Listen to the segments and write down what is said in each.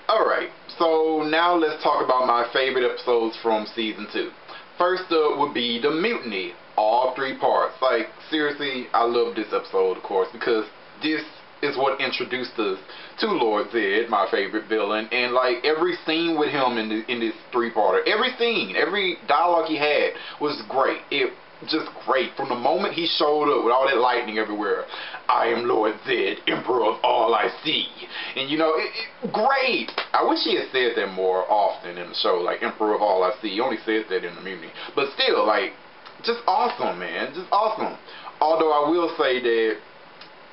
Alright, so now let's talk about my favorite episodes from Season 2. First up would be the Mutiny, all 3 parts. Like, seriously, I love this episode, of course, because this is what introduced us to Lord Zed, my favorite villain, and like every scene with him in this 3-parter, every scene, every dialogue he had was great. It just great. From the moment he showed up with all that lightning everywhere, I am Lord Zed, Emperor of all I see. And you know, great. I wish he had said that more often in the show, like Emperor of all I see. He only said that in the Mutiny. But still, like, just awesome, man. Just awesome. Although I will say that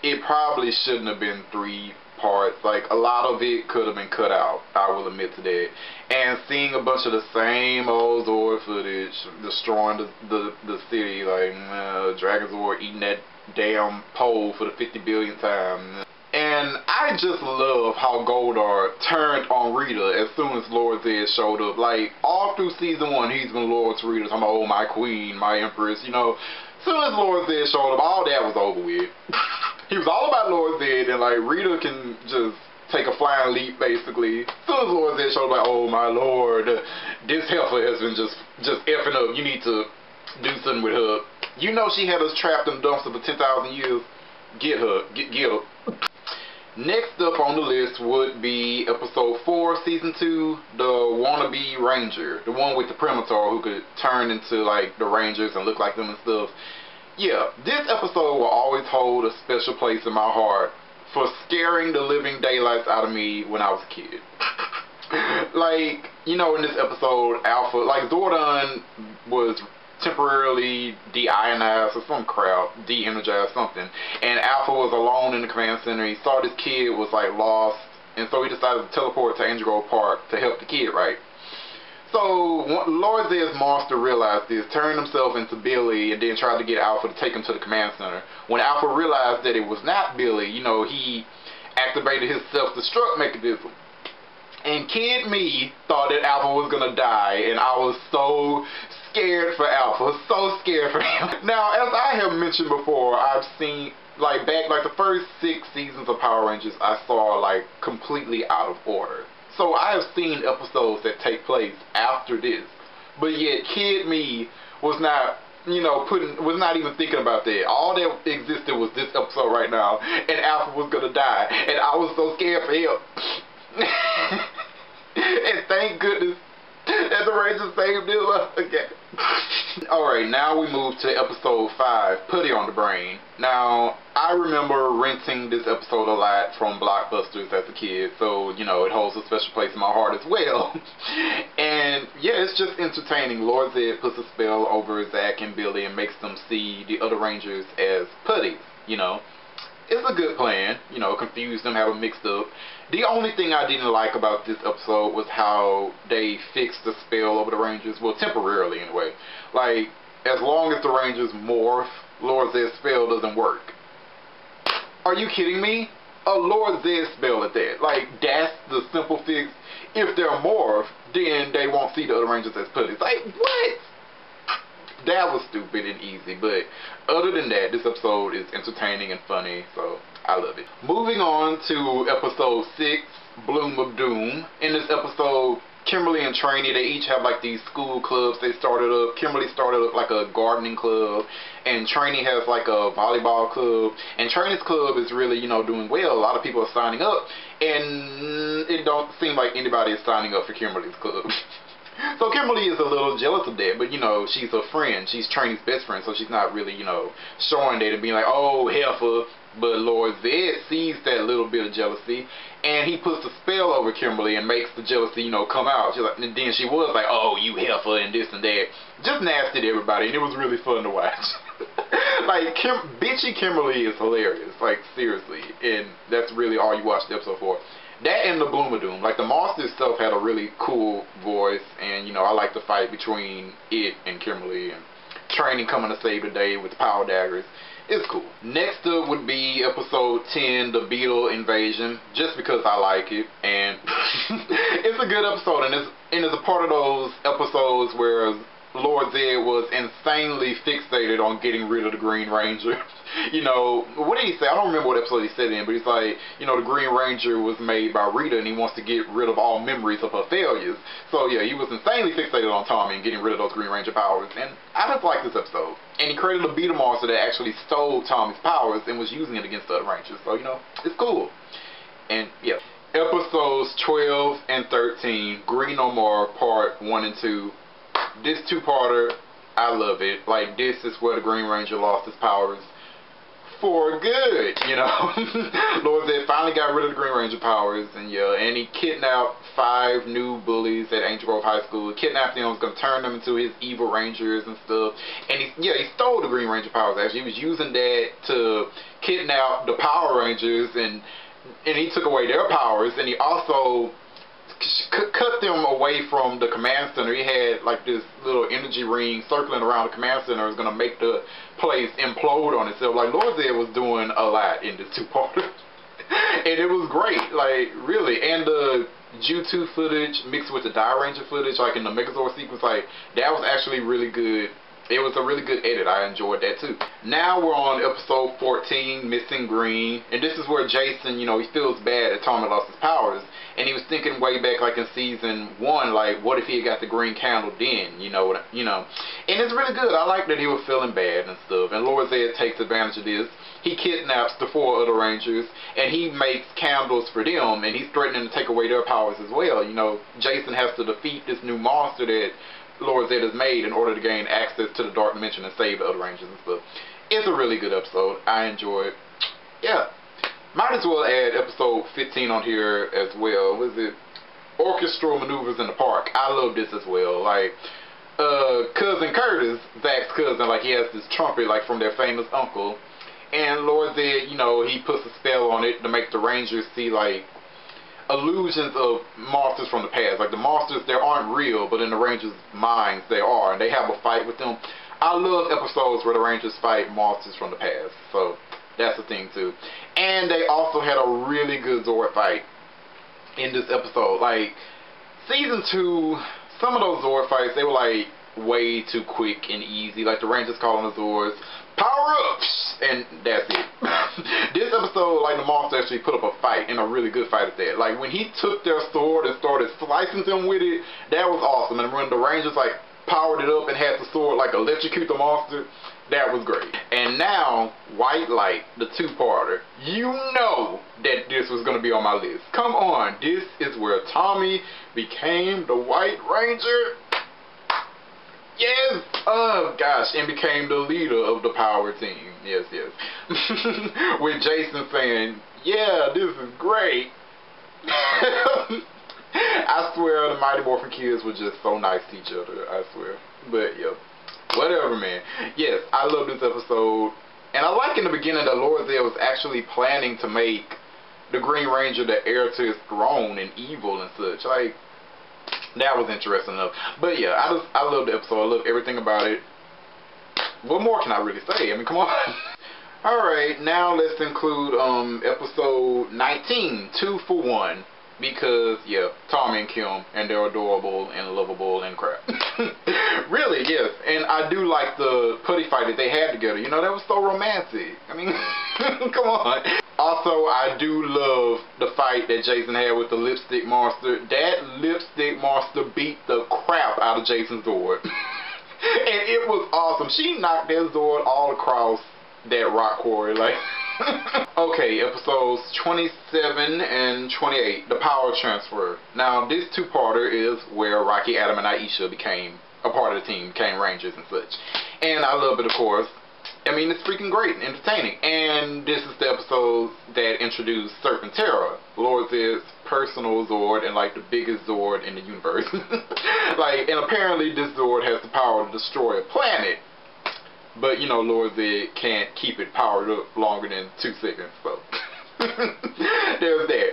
it probably shouldn't have been 3 parts. Like, a lot of it could have been cut out, I will admit to that. And seeing a bunch of the same old Zord footage, destroying the city, like Dragonzord eating that damn pole for the 50 billionth time. And I just love how Goldar turned on Rita as soon as Lord Zed showed up. Like, all through Season 1, he's been loyal to Rita. I'm oh, my queen, my empress, you know. As soon as Lord Zed showed up, all that was over with. He was all about Lord Zed, and like Rita can just take a flying leap, basically. As soon as Lord Zed showed up, like, oh my lord, this heifer has been just effing up. You need to do something with her. You know she had us trapped in the dumpster for 10,000 years. Get her. Get her. Next up on the list would be episode 4, season 2, the Wannabe Ranger. The one with the Premator who could turn into like the Rangers and look like them and stuff. Yeah, this episode will always hold a special place in my heart for scaring the living daylights out of me when I was a kid. Like, you know, in this episode, Alpha, like Zordon was temporarily de-ionized or some crap, de-energized something, and Alpha was alone in the command center. He saw this kid was like lost, and so he decided to teleport to Angel Grove Park to help the kid, right? So Lord Zed's monster realized this, turned himself into Billy, and then tried to get Alpha to take him to the command center. When Alpha realized that it was not Billy, you know, he activated his self-destruct mechanism. And kid me thought that Alpha was gonna die, and I was so scared for Alpha, so scared for him. Now, as I have mentioned before, I've seen, like, the first 6 seasons of Power Rangers I saw, like, completely out of order. So I have seen episodes that take place after this, but yet kid me was not, you know, was not even thinking about that. All that existed was this episode right now, and Alpha was gonna die, and I was so scared for him. And thank goodness that the Rangers saved him again. Alright, now we move to episode 5, Putty on the Brain. Now, I remember renting this episode a lot from Blockbusters as a kid, so, you know, it holds a special place in my heart as well. And, yeah, it's just entertaining. Lord Zed puts a spell over Zach and Billy and makes them see the other Rangers as putties, you know. It's a good plan, you know, confuse them, have them mixed up. The only thing I didn't like about this episode was how they fixed the spell over the Rangers, well, temporarily anyway. Like, as long as the Rangers morph, Lord Zed's spell doesn't work. Are you kidding me? A Lord Zed spell at that. Like, that's the simple fix. If they're morphed, then they won't see the other Rangers as putties. Like, what? That was stupid and easy, but other than that, this episode is entertaining and funny, so I love it. Moving on to episode 6, Bloom of Doom. In this episode, Kimberly and Trainee, they each have like these school clubs they started up. Kimberly started up like a gardening club, and Trainee has like a volleyball club, and Trainee's club is really, you know, doing well. A lot of people are signing up, and it don't seem like anybody is signing up for Kimberly's club. So Kimberly is a little jealous of that, but, you know, she's a friend. She's Trainee's best friend, so she's not really, you know, showing that and being like, oh, heifer. But Lord Zed sees that little bit of jealousy, and he puts a spell over Kimberly and makes the jealousy, you know, come out. She's like, and then she was like, oh, you heifer and this and that. Just nasty to everybody, and it was really fun to watch. Like, bitchy Kimberly is hilarious, like, seriously, and that's really all you watch the episode for. That and the Bloomadoom. Like, the monster itself had a really cool voice, and, you know, I like the fight between it and Kimberly, and Trainee coming to save the day with the power daggers. It's cool. Next up would be episode 10, the Beetle Invasion, just because I like it, and it's a good episode, and it's a part of those episodes where Lord Zed was insanely fixated on getting rid of the Green Ranger. You know, what did he say? I don't remember what episode he said in, but he's like, you know, the Green Ranger was made by Rita and he wants to get rid of all memories of her failures. So yeah, he was insanely fixated on Tommy and getting rid of those Green Ranger powers. And I just like this episode. And he created a Beetle monster that actually stole Tommy's powers and was using it against the other Rangers. So, you know, it's cool. And yeah. Episodes 12 and 13, Green No More, part 1 and 2. This two-parter, I love it. Like, this is where the Green Ranger lost his powers for good, you know. Lord Zed finally got rid of the Green Ranger powers, and yeah, and he kidnapped 5 new bullies at Angel Grove High School. He kidnapped them, was going to turn them into his evil Rangers and stuff. And he stole the Green Ranger powers, actually. He was using that to kidnap the Power Rangers, and he took away their powers, and he also cut them away from the command center. He had like this little energy ring circling around the command center. It was going to make the place implode on itself. Like, Lord Zed was doing a lot in this two-parter. And it was great, like, really. And the Ju-2 footage mixed with the Die Ranger footage, like in the Megazord sequence, like, that was actually really good. It was a really good edit. I enjoyed that too. Now we're on episode 14, Missing Green. And this is where Jason, you know, he feels bad that Tommy lost his powers. And he was thinking way back, like in season 1, like, what if he had got the green candle then? You know. And it's really good. I like that he was feeling bad and stuff. And Lord Zed takes advantage of this. He kidnaps the 4 other Rangers, and he makes candles for them, and he's threatening to take away their powers as well. You know, Jason has to defeat this new monster that Lord Zed has made in order to gain access to the Dark Dimension and save the other Rangers and stuff. It's a really good episode. I enjoy it. Yeah. Might as well add episode 15 on here as well. Was it Orchestral Manoeuvres in the Park? I love this as well. Like, Cousin Curtis, Zach's cousin, like, he has this trumpet, like, from their famous uncle. And Lord Zed, you know, he puts a spell on it to make the Rangers see, like, illusions of monsters from the past. Like, the monsters, they aren't real, but in the Rangers' minds, they are. And they have a fight with them. I love episodes where the Rangers fight monsters from the past. So, that's the thing, too. And they also had a really good Zord fight in this episode. Like, season 2, some of those Zord fights, they were, like, way too quick and easy. Like, the Rangers calling the Zords, power ups, and that's it. This episode, like, the monster actually put up a fight, and a really good fight at that. Like, when he took their sword and started slicing them with it, that was awesome. And when the Rangers, like, powered it up and had the sword, like, electrocute the monster, that was great. And now, White Light, the two-parter. You know that this was going to be on my list. Come on, this is where Tommy became the White Ranger. Yes! Oh, gosh. And became the leader of the power team. Yes, yes. With Jason saying, yeah, this is great. I swear the Mighty Morphin kids were just so nice to each other. I swear. But, yeah. Whatever, man. Yes, I love this episode. And I like in the beginning that Lord Zed was actually planning to make the Green Ranger the heir to his throne and evil and such. Like, that was interesting enough. But yeah, I love the episode. I love everything about it. What more can I really say? I mean, come on. Alright, now let's include episode 19, 2 for 1. Because, yeah, Tommy and Kim, and they're adorable and lovable and crap. Really, yes. And I do like the putty fight that they had together. You know, that was so romantic. I mean, come on. Also, I do love the fight that Jason had with the lipstick monster. That lipstick monster beat the crap out of Jason's Zord. And it was awesome. She knocked that Zord all across that rock quarry. Like, okay, episodes 27 and 28, the power transfer. Now, this two-parter is where Rocky, Adam, and Aisha became a part of the team, became Rangers and such. And I love it, of course. I mean, it's freaking great and entertaining. And this is the episode that introduced Serpent Terror, Lord Zed's personal Zord and, like, the biggest Zord in the universe. Like, and apparently this Zord has the power to destroy a planet. But, you know, Lord Zed can't keep it powered up longer than 2 seconds, so. There's that.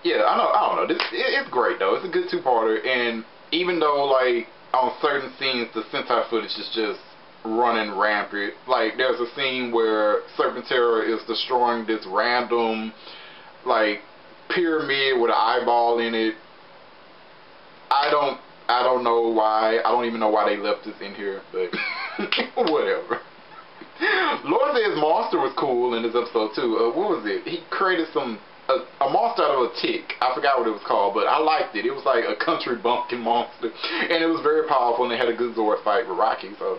Yeah, I don't know. It's great, though. It's a good two-parter, and even though, like, on certain scenes, the Sentai footage is just running rampant. Like, there's a scene where Serpent Terror is destroying this random, like, pyramid with an eyeball in it. I don't I don't know why. I don't even know why they left this in here, but whatever. Lord says monster was cool in this episode too. What was it? He created a monster out of a tick. I forgot what it was called, but I liked it. It was like a country bumpkin monster, and it was very powerful, and they had a good Zord fight with Rocky. So.